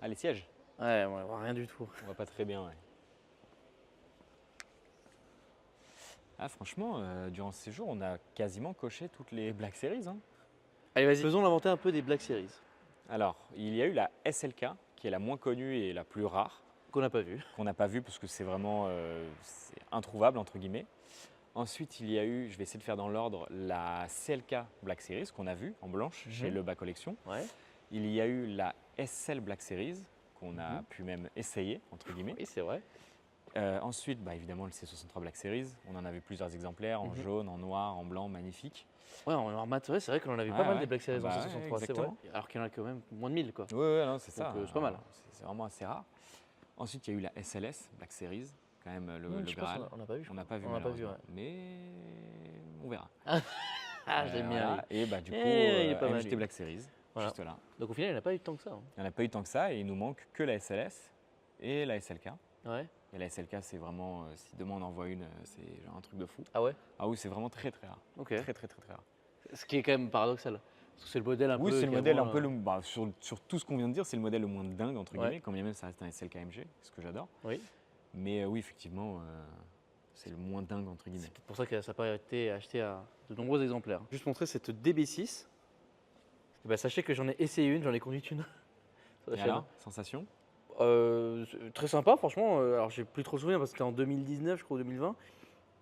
Ah, les sièges. Ouais, on voit rien du tout. On voit pas très bien, ouais. Ah, franchement, durant ce séjour, on a quasiment coché toutes les Black Series. Hein. Allez, vas-y. Faisons l'inventaire un peu des Black Series. Alors, il y a eu la SLK, qui est la moins connue et la plus rare, Qu'on n'a pas vu. qu'on n'a pas vue parce que c'est vraiment c'est introuvable, entre guillemets. Ensuite, il y a eu, je vais essayer de faire dans l'ordre, la CLK Black Series, qu'on a vue en blanche chez Lebas Collection. Ouais. Il y a eu la SL Black Series, qu'on a pu même essayer, entre guillemets. Oui, c'est vrai. Ensuite, bah, évidemment, le C63 Black Series. On en avait plusieurs exemplaires, en jaune, en noir, en blanc, magnifique. Ouais, en noir mat, ouais, c'est vrai qu'on en avait Ouais, pas mal ouais. des Black Series Ah bah en ouais, 63, c'est vrai. exactement. Alors qu'il y en a quand même moins de 1000 quoi. Ouais, non, c'est ça. Donc, c'est pas mal. C'est vraiment assez rare. Ensuite, il y a eu la SLS Black Series, quand même le Je pense Graal. qu'on n'a pas vu. On n'a pas vu, On n'a pas vu, malheureusement. Mais on verra. Ah, j'aime bien. Voilà. Et bah, du coup, il est pas mal, MJT lui. Black Series, Voilà. juste là. Donc au final, il n'y en a pas eu tant que ça. Hein. Il n'y en a pas eu tant que ça et il nous manque que la SLS et la SLK. Ouais. Et la SLK, c'est vraiment, si demain on en voit une, c'est genre un truc de fou. Ah ouais. Ah oui, c'est vraiment très très rare. Ok. Très rare. Ce qui est quand même paradoxal. Parce que c'est le modèle un peu. Oui, c'est le qui a modèle moins, un peu, sur tout ce qu'on vient de dire, c'est le modèle le moins dingue, entre Ouais. guillemets, quand bien même ça reste un SLK MG, ce que j'adore. Oui. Mais oui, effectivement, c'est le moins dingue, entre guillemets. C'est peut-être pour ça que ça n'a pas été acheté à de nombreux exemplaires. Juste montrer cette DB6. Et bah, sachez que j'en ai essayé une, j'en ai conduit une. Sur la Et chaîne. alors, sensation? C'est très sympa, franchement. Alors, j'ai plus trop le souvenir parce que c'était en 2019, je crois, ou 2020.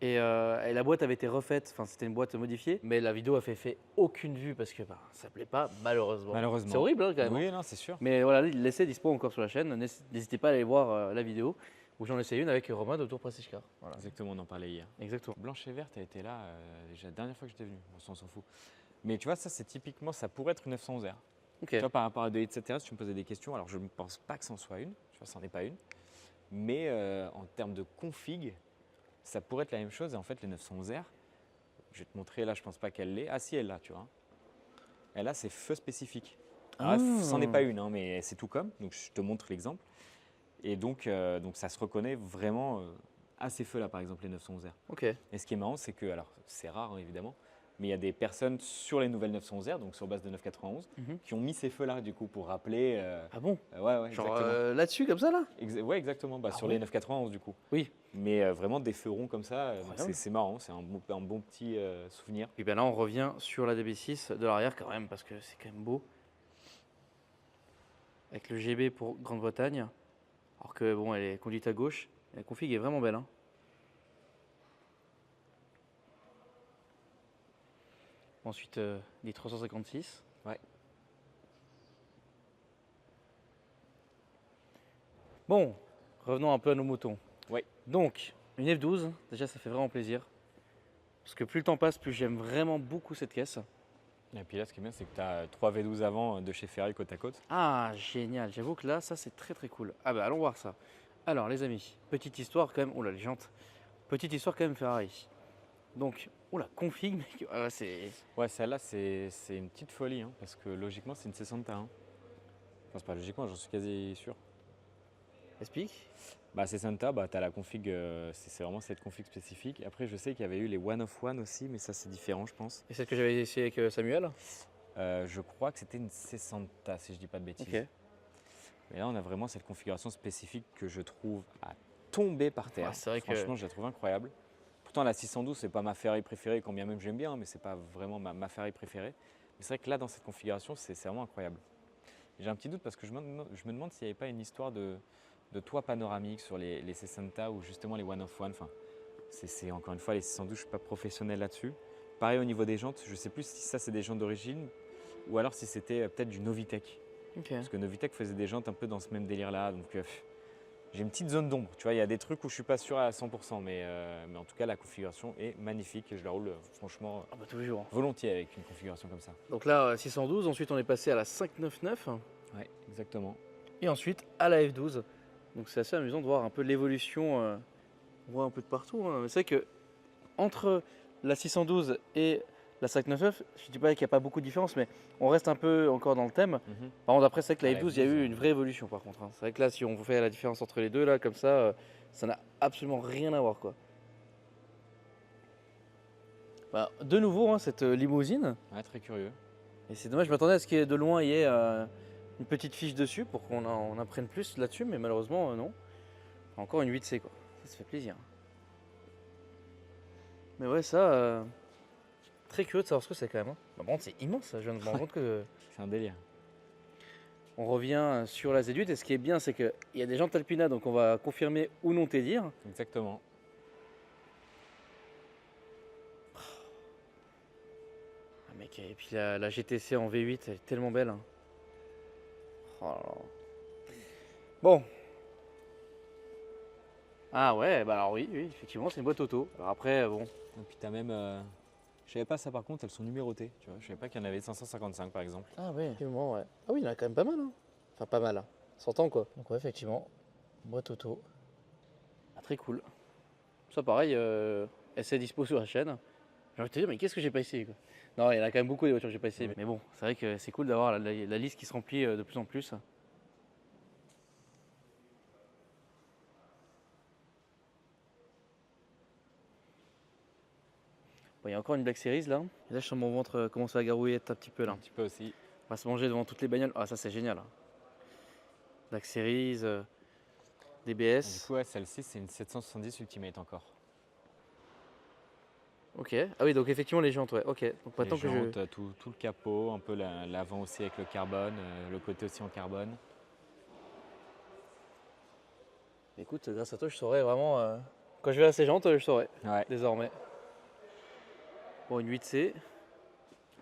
Et la boîte avait été refaite, enfin, c'était une boîte modifiée. Mais la vidéo a fait aucune vue parce que ça ne plaît pas, malheureusement. Malheureusement. C'est horrible, hein, quand même. Oui, non, c'est sûr. Mais voilà, l'essai est dispo encore sur la chaîne. N'hésitez pas à aller voir la vidéo où j'en ai essayé une avec Romain de Tour Prestige Car. Voilà. Exactement, on en parlait hier. Exactement. Blanche et verte, elle était là déjà la dernière fois que j'étais venu. Bon, ça, on s'en fout. Mais tu vois, ça, c'est typiquement, ça pourrait être une 911R. Ok. Tu vois, par rapport à de etc., si tu me posais des questions, alors je ne pense pas que c'en soit une, tu vois, c'en est pas une. Mais en termes de config, ça pourrait être la même chose. Et en fait, les 911R, je vais te montrer là, je pense pas qu'elle l'ait. Ah si, elle l'a, tu vois. Elle a ses feux spécifiques. Alors, c'en est pas une, hein, mais c'est tout comme. Donc je te montre l'exemple. Et donc ça se reconnaît vraiment à ces feux-là, par exemple, les 911R. Ok. Et ce qui est marrant, c'est que, alors c'est rare hein, évidemment, mais il y a des personnes sur les nouvelles 911R, donc sur base de 991, qui ont mis ces feux-là du coup pour rappeler. Ah bon? Ouais, Genre exactement. là-dessus, comme ça, là? Ouais, exactement, sur ouais les 991 du coup. Oui. Mais vraiment des feux ronds comme ça, donc Incroyable. c'est marrant, c'est un bon petit souvenir. Et bien là, on revient sur la DB6 de l'arrière quand même, parce que c'est quand même beau. Avec le GB pour Grande-Bretagne. Alors que bon, elle est conduite à gauche. La config est vraiment belle. Hein. Ensuite, des 356. Ouais. Bon, revenons un peu à nos moutons. Ouais. Donc, une F12, déjà ça fait vraiment plaisir. Parce que plus le temps passe, plus j'aime vraiment beaucoup cette caisse. Et puis là, ce qui est bien, c'est que tu as 3 V12 avant de chez Ferrari côte à côte. Ah, génial. J'avoue que là, ça c'est très très cool. Ah bah allons voir ça. Alors les amis, petite histoire quand même. Oh là, les jantes. Petite histoire quand même Ferrari. Donc, oh la config, mec. Ah, c'est... Ouais, celle-là, c'est une petite folie, hein, parce que logiquement, c'est une 61. Enfin, c'est pas logiquement, j'en suis quasi sûr. Explique. Bah, c'est Santa, bah, tu as la config, c'est vraiment cette config spécifique. Après, je sais qu'il y avait eu les One of One aussi, mais ça, c'est différent, je pense. Et celle que j'avais essayé avec Samuel. Je crois que c'était une 60, si je dis pas de bêtises. Ok. Mais là, on a vraiment cette configuration spécifique que je trouve à tomber par terre. Ouais, c'est vrai que- Franchement, je la trouve incroyable. Pourtant, la 612, c'est pas ma Ferrari préférée, quand bien même j'aime bien, mais c'est pas vraiment ma Ferrari préférée. Mais c'est vrai que là, dans cette configuration, c'est vraiment incroyable. Et j'ai un petit doute parce que je me demande s'il n'y avait pas une histoire de toit panoramique sur les 60 ou justement les One of One. Enfin, c'est encore une fois les 612, je ne suis pas professionnel là-dessus. Pareil au niveau des jantes, je ne sais plus si ça c'est des jantes d'origine ou alors si c'était peut-être du Novitec. Ok. Parce que Novitec faisait des jantes un peu dans ce même délire-là. Donc j'ai une petite zone d'ombre. Tu vois, il y a des trucs où je ne suis pas sûr à 100%, mais en tout cas la configuration est magnifique et je la roule franchement Ah bah toujours. volontiers avec une configuration comme ça. Donc là, 612. Ensuite, on est passé à la 599. Ouais, exactement. Et ensuite à la F12. Donc c'est assez amusant de voir un peu l'évolution. On voit un peu de partout. Hein. Mais c'est vrai que entre la 612 et la 599, je ne dis pas qu'il n'y a pas beaucoup de différence, mais on reste un peu encore dans le thème. Par contre, après, c'est vrai que la Ah, F12, il y a eu une vraie évolution par contre. Hein. C'est vrai que là, si on fait la différence entre les deux, là, comme ça n'a absolument rien à voir. Quoi. Bah, de nouveau, hein, cette limousine. Ouais, très curieux. Et c'est dommage, je m'attendais à ce qu'il y ait de loin, il y ait une petite fiche dessus pour qu'on en apprenne plus là-dessus, mais malheureusement, non. Encore une 8C, quoi. Ça fait plaisir. Mais ouais, ça, très curieux de savoir ce que c'est quand même. Hein. Bah, par contre, c'est immense, ça. Je viens de me rendre compte que. C'est un délire. On revient sur la Z8 et ce qui est bien, c'est qu'il y a des jantes Alpina, donc on va confirmer ou non tes dires. Exactement. Ah, mec, et puis la GTC en V8, elle est tellement belle. Hein. Oh là là. Bon. Ah ouais, bah alors oui, effectivement, c'est une boîte auto. Alors après, bon. Et puis t'as même. Je savais pas ça par contre, elles sont numérotées. Tu vois, je savais pas qu'il y en avait 555 par exemple. Ah ouais, effectivement, ouais. Ah oui, il y en a quand même pas mal. Hein. Enfin, pas mal. 100 ans, quoi. Donc ouais, effectivement, boîte auto. Ah, très cool. Ça, pareil, essai dispo sur la chaîne. J'ai envie de te dire, mais qu'est-ce que j'ai pas essayé, quoi. Non, il y en a quand même beaucoup des voitures que j'ai pas essayé. Mais bon, c'est vrai que c'est cool d'avoir la liste qui se remplit de plus en plus. Bon, il y a encore une Black Series là. Et là, je sens mon ventre commencer à garouiller un petit peu là. Un petit peu aussi. On va se manger devant toutes les bagnoles. Ah, ça, c'est génial. Hein. Black Series, Du DBS. coup, ouais, celle-ci, c'est une 770 Ultimate encore. Ok. Ah oui, donc effectivement, les jantes, ouais. Ok. Donc Les maintenant que je. jantes, tout le capot, un peu l'avant aussi avec le carbone, le côté aussi en carbone. Écoute, grâce à toi, je saurais vraiment. Quand je vais à ces jantes, je saurais. Ouais. Désormais. Bon, une 8C.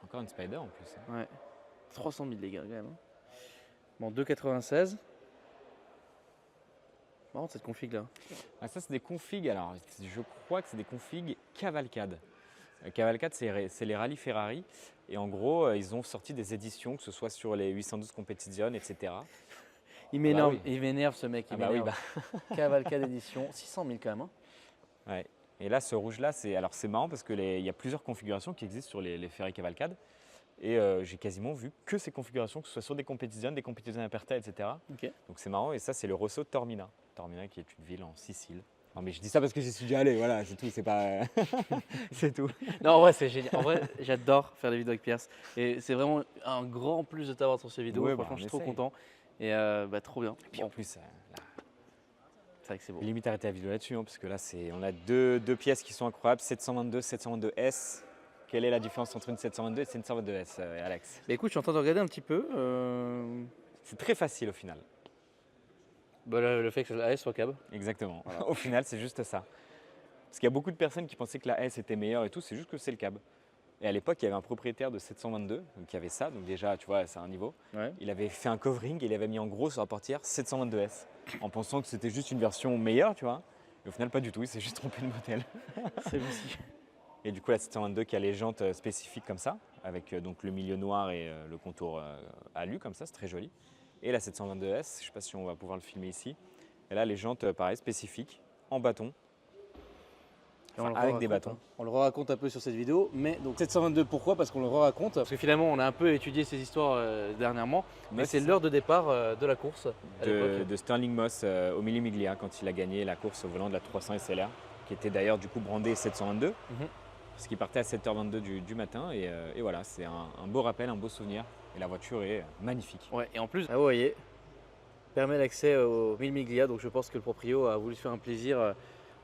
Encore une Spider en plus. Hein. Ouais. 300 000 les gars, quand même. Hein. Bon, 2,96. Marrant cette config là. Ah, ça, c'est des configs. Alors, je crois que c'est des configs Cavalcade. Cavalcade, c'est les rallyes Ferrari. Et en gros, ils ont sorti des éditions, que ce soit sur les 812 Competition, etc. Il m'énerve, oui. il m'énerve ce mec. Il Ah bah oui, m'énerve. Cavalcade édition, 600 000 quand même. Hein. Ouais. Et là, ce rouge-là, c'est marrant parce qu'il y a plusieurs configurations qui existent sur les Ferrari Cavalcade. Et j'ai quasiment vu que ces configurations, que ce soit sur des compétitions aperta, etc. Ok. Donc c'est marrant. Et ça, c'est le Rosso Taormina. Taormina qui est une ville en Sicile. Non, mais je dis ça parce que j'y suis déjà allé, voilà, c'est tout, c'est pas. c'est tout. Non, en vrai, c'est génial. En vrai, j'adore faire des vidéos avec Pierce. Et c'est vraiment un grand plus de t'avoir sur ces vidéos. Ouais, Franchement, on je suis trop essaye. content. Et trop bien. Puis en plus, C'est vrai que c'est beau. limite arrêter la vidéo là-dessus, hein, parce que là, on a deux pièces qui sont incroyables, 722, 722S. Quelle est la différence entre une 722 et une 722S, Alex? Bah écoute, je suis en train de regarder un petit peu. C'est très facile au final. Bah, le fait que la S soit cab. Exactement. Voilà. Au final, c'est juste ça. Parce qu'il y a beaucoup de personnes qui pensaient que la S était meilleure et tout, c'est juste que c'est le cab. Et à l'époque, il y avait un propriétaire de 722 qui avait ça, donc déjà, tu vois, c'est un niveau. Ouais. Il avait fait un covering et il avait mis en gros sur la portière 722S, en pensant que c'était juste une version meilleure, tu vois. Et au final, pas du tout, il s'est juste trompé de modèle. C'est aussi. Et du coup, la 722 qui a les jantes spécifiques comme ça, avec donc le milieu noir et le contour alu comme ça, c'est très joli. Et la 722S, je ne sais pas si on va pouvoir le filmer ici. Et là, les jantes, pareil, spécifiques, en bâton, avec des bâtons. On le raconte un peu sur cette vidéo, mais donc 722 pourquoi? Parce qu'on le raconte. Parce que finalement on a un peu étudié ces histoires dernièrement, mais c'est l'heure de départ de la course à l'époque. De Sterling Moss au Mille Miglia quand il a gagné la course au volant de la 300 SLR, qui était d'ailleurs du coup brandée 722, parce qu'il partait à 7h22 du matin. Et voilà, c'est un beau rappel, un beau souvenir. Et la voiture est magnifique. Ouais, et en plus, vous voyez, permet l'accès au Mille Miglia, donc je pense que le proprio a voulu se faire un plaisir.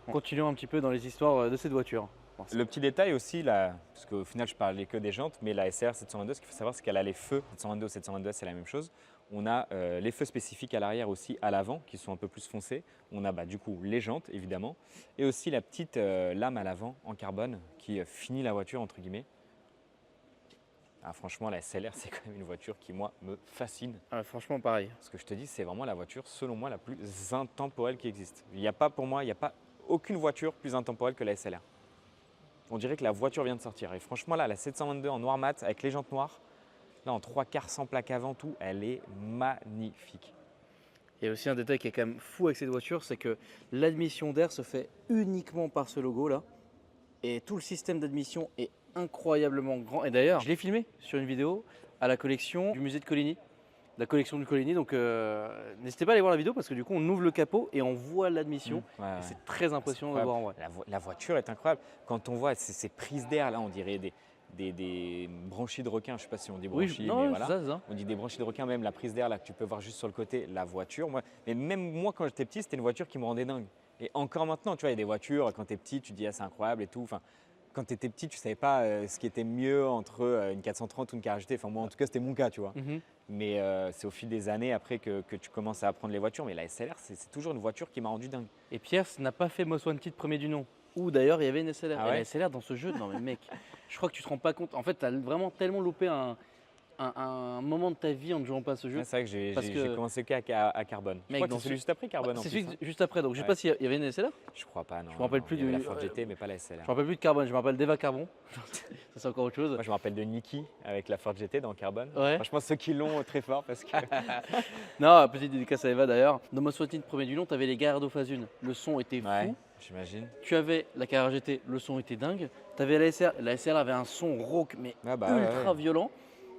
En continuant un petit peu dans les histoires de cette voiture. Le petit détail aussi, là, parce qu'au final je parlais que des jantes, mais la SR 722, ce qu'il faut savoir, c'est qu'elle a les feux 722 ou 722, c'est la même chose. On a les feux spécifiques à l'arrière aussi, à l'avant, qui sont un peu plus foncés. On a du coup les jantes, évidemment, et aussi la petite lame à l'avant en carbone qui finit la voiture, entre guillemets. Ah, franchement, la SLR, c'est quand même une voiture qui, moi, me fascine. Ah, franchement, pareil. Ce que je te dis, c'est vraiment la voiture, selon moi, la plus intemporelle qui existe. Il n'y a pas, pour moi, il n'y a pas aucune voiture plus intemporelle que la SLR. On dirait que la voiture vient de sortir. Et franchement, là, la 722 en noir mat, avec les jantes noires, là, en 3/4 sans plaque avant, tout, elle est magnifique. Il y a aussi un détail qui est quand même fou avec cette voiture, c'est que l'admission d'air se fait uniquement par ce logo-là. Et tout le système d'admission est incroyablement grand. Et d'ailleurs, je l'ai filmé sur une vidéo à la collection du musée de Coligny. La collection du Coligny, donc n'hésitez pas à aller voir la vidéo parce que du coup on ouvre le capot et on voit l'admission. Ouais, Et c'est très impressionnant de voir en vrai. La voiture est incroyable. Quand on voit ces prises d'air, là, on dirait des branchies de requin. Je ne sais pas si on dit branchies, mais voilà. c'est ça. On dit des branchies de requin, même la prise d'air là que tu peux voir juste sur le côté, la voiture. Mais même moi, quand j'étais petit, c'était une voiture qui me rendait dingue. Et encore maintenant, tu vois, il y a des voitures, quand tu es petit, tu te dis, ah, c'est incroyable et tout. Enfin, quand tu étais petit, tu ne savais pas ce qui était mieux entre une 430 ou une KRGT. Enfin, moi, en tout cas, c'était mon cas, tu vois. Mais c'est au fil des années après que tu commences à apprendre les voitures. Mais la SLR, c'est toujours une voiture qui m'a rendu dingue. Et Pierce n'a pas fait Most Wanted premier du nom. Ou d'ailleurs, il y avait une SLR. Ah Et ouais la SLR dans ce jeu, non mais mec, je crois que tu te rends pas compte. En fait, tu as vraiment tellement loupé un moment de ta vie en ne jouant pas à ce jeu. Ouais, c'est vrai que j'ai Parce que- commencé qu'à Carbone. Je Mec, crois que dans c'est celui juste après Carbone en C'est plus. celui juste après, donc je sais Ouais. pas s'il y avait une SLR. Je crois pas, non. Je me rappelle non, plus il y avait du- la Ford GT, mais pas la SLR. Je me rappelle plus de Carbone, je me rappelle d'Eva Carbon. Ça c'est encore autre chose. Moi, je me rappelle de Niki avec la Ford GT dans Carbone. Ouais. Franchement, ceux qui l'ont très fort parce que. Non, petite dédicace à Eva d'ailleurs. Dans Most Wanted premier du nom, tu avais les Gallardo Phase 1. Le son était fou. Ouais, j'imagine. Tu avais la Carrera GT, le son était dingue. Tu avais la SR, la SR avait un son rauque mais Ah bah, ultra ouais. violent.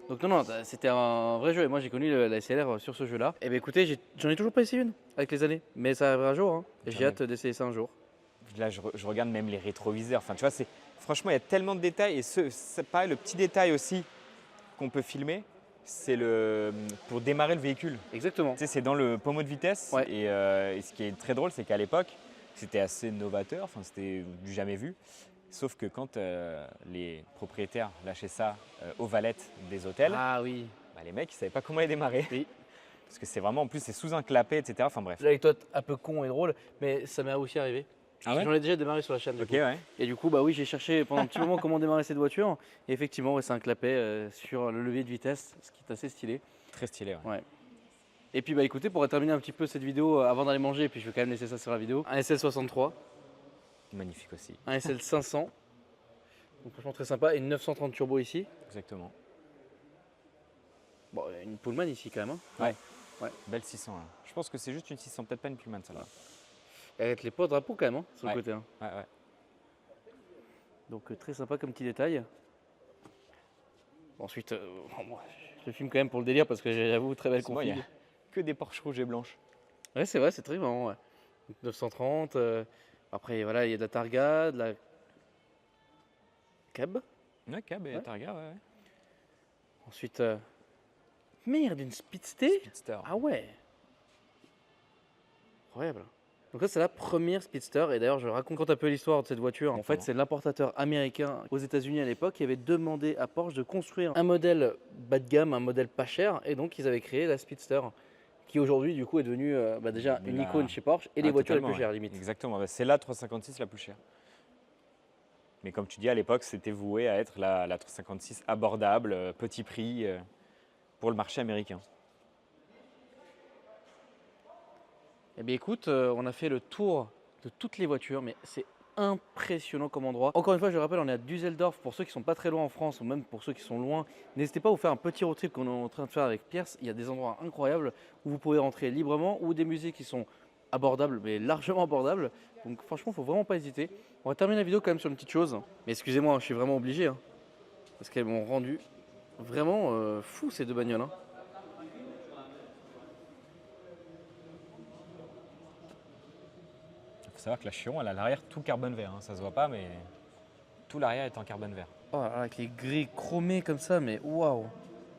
Donc non, c'était un vrai jeu et moi j'ai connu la SLR sur ce jeu-là. Et bien écoutez, j'en ai toujours pas essayé une avec les années, mais ça arrivera un jour. Hein. Et j'ai Jamais. hâte d'essayer ça un jour. Là, je regarde même les rétroviseurs. Enfin, tu vois, franchement, il y a tellement de détails. Et c'est pareil, le petit détail aussi qu'on peut filmer, c'est pour démarrer le véhicule. Exactement. Tu sais, c'est dans le pommeau de vitesse. Ouais. Et ce qui est très drôle, c'est qu'à l'époque, c'était assez novateur. Enfin, c'était du jamais vu. Sauf que quand les propriétaires lâchaient ça aux valettes des hôtels, Ah oui. les mecs, ils ne savaient pas comment les démarrer. Oui. Parce que c'est vraiment, en plus, c'est sous un clapet, etc. Enfin bref. L'anecdote un peu con et drôle, mais ça m'est aussi arrivé. Ah ouais J'en ai déjà démarré sur la chaîne. Ok, coup. ouais. Et du coup, bah oui, j'ai cherché pendant un petit moment comment démarrer cette voiture. Et effectivement, ouais, c'est un clapet sur le levier de vitesse, ce qui est assez stylé. Très stylé, ouais. Ouais. Et puis bah écoutez, pour terminer un petit peu cette vidéo avant d'aller manger, puis je vais quand même laisser ça sur la vidéo, un SL63, Magnifique aussi. un SL500, donc franchement très sympa, et une 930 turbo ici. Exactement. Bon, une Pullman ici quand même. Hein. Ouais. Ouais. Belle 600 là. Je pense que c'est juste une 600, peut-être pas une Pullman celle-là. Et avec les pots de drapeau quand même hein, sur Ouais. le côté. Hein. Ouais, ouais. Donc très sympa comme petit détail. Bon, ensuite, moi, je le filme quand même pour le délire parce que j'avoue, très belle Parce que moi, il y a config. que des Porsche rouges et blanches. Ouais, c'est vrai, c'est très marrant. Ouais. 930. Après, voilà, il y a de la Targa, de la Cab. Ouais, cab et Ouais. Targa, ouais. Ensuite, merde, une Speedster. Speedster. Ah ouais. Incroyable. Donc ça, c'est la première Speedster. Et d'ailleurs, je raconte un peu l'histoire de cette voiture. En fait, Exactement. c'est l'importateur américain aux États-Unis à l'époque qui avait demandé à Porsche de construire un modèle bas de gamme, un modèle pas cher. Et donc, ils avaient créé la Speedster, qui aujourd'hui, du coup, est devenue déjà une La- icône chez Porsche et les Ah, voitures les totalement, plus chères, ouais. limite. Exactement, bah, c'est la 356 la plus chère. Mais comme tu dis, à l'époque, c'était voué à être la 356 abordable, petit prix, pour le marché américain. Eh bien, écoute, on a fait le tour de toutes les voitures, mais c'est impressionnant comme endroit. Encore une fois, je le rappelle, on est à Düsseldorf. Pour ceux qui sont pas très loin en France, ou même pour ceux qui sont loin, n'hésitez pas à vous faire un petit road trip qu'on est en train de faire avec Pierre. Il y a des endroits incroyables où vous pouvez rentrer librement, ou des musées qui sont abordables, mais largement abordables. Donc franchement, il faut vraiment pas hésiter. On va terminer la vidéo quand même sur une petite chose. Mais excusez-moi, je suis vraiment obligé, hein, parce qu'elles m'ont rendu vraiment fou ces deux bagnoles, hein. Il faut savoir que la Chiron, elle a l'arrière tout carbone vert, hein. Ça se voit pas, mais tout l'arrière est en carbone vert. Oh là là, avec les grilles chromées comme ça, mais waouh!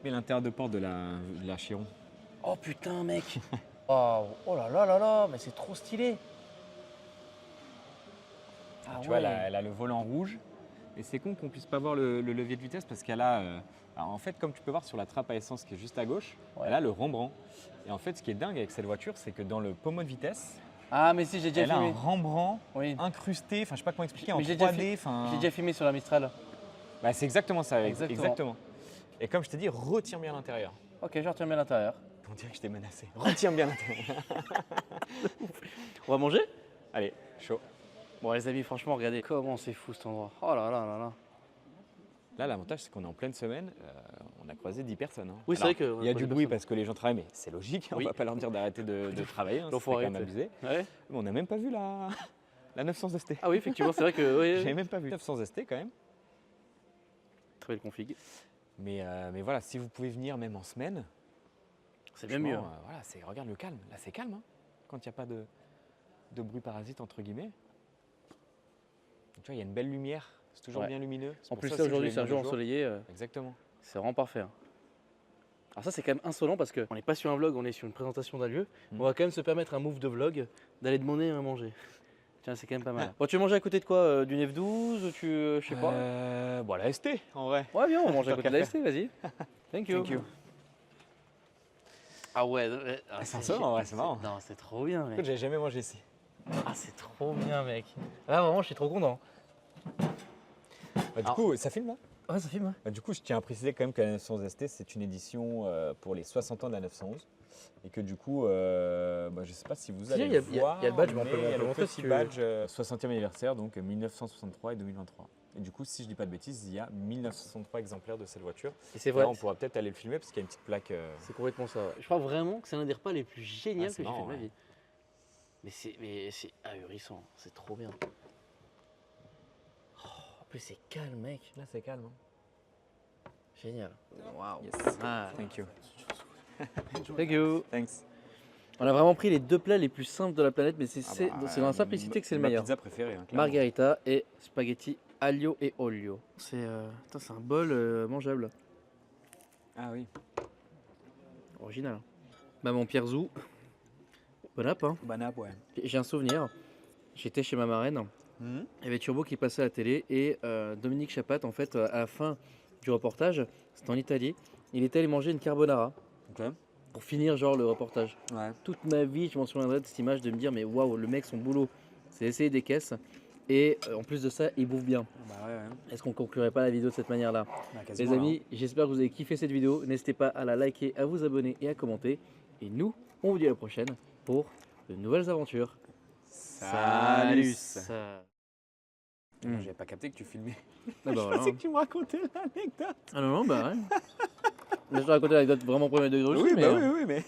Mais l'intérieur de porte de la Chiron. Oh putain, mec! Waouh! Oh là là là là, mais c'est trop stylé! Ah Tu vois, elle a le volant rouge. Et c'est con qu'on puisse pas voir le levier de vitesse parce qu'elle a. Alors, en fait, comme tu peux voir sur la trappe à essence qui est juste à gauche, Ouais. elle a le Rembrandt. Et en fait, ce qui est dingue avec cette voiture, c'est que dans le pommeau de vitesse, Ah, mais si, j'ai déjà elle a un filmé. Rembrandt Oui, incrusté. Enfin, je sais pas comment expliquer, en Mais j'ai déjà 3D. Enfin, j'ai déjà filmé sur la Mistral. bah, c'est exactement ça. Exactement. Exactement. Et comme je t'ai dit, retiens bien l'intérieur. Ok, je retiens bien l'intérieur. On dirait que je t'ai menacé. Retiens bien l'intérieur. On va manger? Allez, chaud. Bon, les amis, franchement, regardez comment c'est fou cet endroit. Oh là là là là. Là, l'avantage, c'est qu'on est en pleine semaine. On a croisé 10 personnes, hein. Oui, c'est Alors, vrai qu'on a il y a croisé du bruit personne. parce que les gens travaillent, mais c'est logique. On Oui. va pas leur dire d'arrêter de travailler. Hein, ça serait quand L'enfoiré, même abusé. Ouais. Mais on n'a même pas vu la 900 ST. Ah oui, effectivement, c'est vrai que. Oui, J'avais même pas vu 900 ST quand même. Très belle config. Mais voilà, si vous pouvez venir même en semaine, C'est bien mieux. franchement, voilà, regarde le calme. Là, c'est calme, hein, quand il n'y a pas de bruit parasite, entre guillemets. Tu vois, il y a une belle lumière. C'est toujours Ouais. bien lumineux. C'est En pour plus, ça là, aussi que je aujourd'hui, voulais c'est un venir jour le ensoleillé. Exactement. C'est vraiment parfait, hein. Alors ça, c'est quand même insolent parce qu'on n'est pas sur un vlog, on est sur une présentation d'un lieu. Mm. On va quand même se permettre un move de vlog, d'aller demander à manger. Tiens, c'est quand même pas mal. Bon, tu veux manger à côté de quoi? D'une F12? Je sais pas. Bon, la ST, en vrai. Ouais, bien, on mange à Tant côté de qu'à la ST, vas-y. Thank you. Thank you. Ah ouais, c'est insolent, ouais, c'est marrant. Non, c'est trop bien, Écoute, mec. j'ai jamais mangé ici. Ah, c'est trop bien, mec. Là, vraiment, je suis trop content. Bah, du Alors- coup, ça filme là. Ouais, ça filme, ouais. Bah, du coup, je tiens à préciser quand même que la 911 ST, c'est une édition pour les 60 ans de la 911. Et que du coup, je ne sais pas si vous Si, allez il y a- le il y a- voir, il y a le badge, mais on mais peut le- il y a on peut le montrer si petit tu veux. badge 60e anniversaire, donc 1963 et 2023. Et du coup, si je dis pas de bêtises, il y a 1963 exemplaires de cette voiture. Et c'est Là, vrai, on pourra peut-être aller le filmer parce qu'il y a une petite plaque. c'est complètement ça. Ouais. Je crois vraiment que c'est l'un des repas les plus géniaux Ah, que c'est j'ai fait de marrant, ma ouais. vie. Mais c'est ahurissant, c'est trop bien. Oh, en plus, c'est calme, mec. Là, c'est calme. Hein. Génial. Waouh. Yes. Ah, Thank you. thank you. Thanks. On a vraiment pris les deux plats les plus simples de la planète, mais c'est Ah bah, c'est dans la simplicité que c'est le ma meilleur. pizza préférée, hein, clairement. Margherita et spaghetti aglio et olio. C'est un bol mangeable, Ah oui. original. Maman Pierre Zou. Bon app, hein. Banap, ouais. J'ai un souvenir. J'étais chez ma marraine. Mhm. Il y avait Turbo qui passait à la télé et Dominique Chapat, en fait, à la fin du reportage, c'était en Italie, il était allé manger une carbonara Ok. pour finir genre le reportage. Ouais. Toute ma vie, je m'en souviendrai de cette image de me dire mais waouh, le mec, son boulot, c'est essayer des caisses et en plus de ça, il bouffe bien. Bah ouais. Est-ce qu'on conclurait pas la vidéo de cette manière-là? Bah, Les quasiment, là, amis, j'espère que vous avez kiffé cette vidéo. N'hésitez pas à la liker, à vous abonner et à commenter. Et nous, on vous dit à la prochaine pour de nouvelles aventures. Salut. Hmm. J'avais pas capté que tu filmais. Ah bah Je voilà. pensais que tu me racontais l'anecdote. Ah non, non, bah ouais. Je te raconter l'anecdote vraiment premier degré aussi, mais, oui, mais.